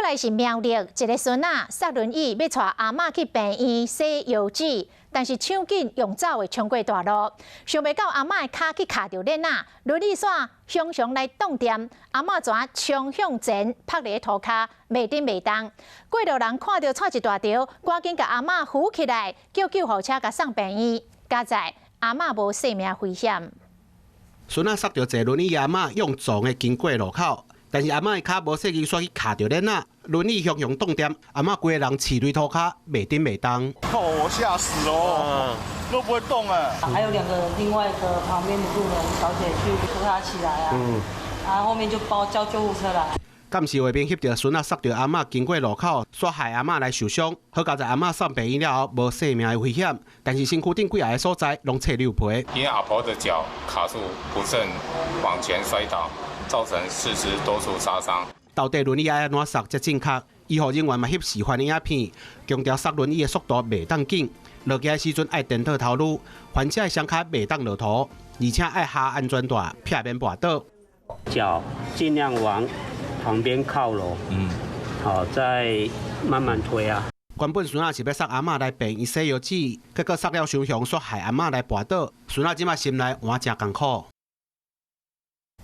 来是苗栗一个孙仔塞轮椅要带阿嬷去病院洗药纸，但是抢紧用走的冲过大路，想袂到阿嬷的脚去卡着链仔，轮椅线向上来动点，阿嬷怎冲向前拍伫涂骹，袂顶袂动。过路人看到错一大条，赶紧甲阿嬷扶起来，叫救护车甲送病院。加在阿嬷无性命危险。孙仔塞着坐轮椅阿嬷用撞的经过路口。 但是阿嬷的脚无细机，煞去卡着链仔，轮椅向动点，阿嬷规个人饲对涂骹，袂顶袂动。哦，我吓死了，都不会动哎。还有另外一个旁边的路人小姐去扶她起来啊，然后后面就叫救护车来。监视画面翕到孙仔塞着阿嬷经过路口，煞害阿嬷来受伤。好在阿嬷送病院了后无性命的危险，但是身躯顶几下个所在拢切六皮。因为阿婆的脚卡住不慎往前摔倒。 造成四肢多处擦伤。到底轮椅要安怎塞才正确？医护人员嘛翕示范的影片，强调塞轮椅的速度袂当紧，落架的时阵爱颠倒头颅，患者的双脚袂当落涂，而且爱下安全带，避免滑倒。脚尽量往旁边靠拢，好，再慢慢推啊。原本孙仔是要塞阿嬷来病院洗药纸，结果塞了伤向，煞害阿嬷来跋倒。孙仔即马心内换真艰苦。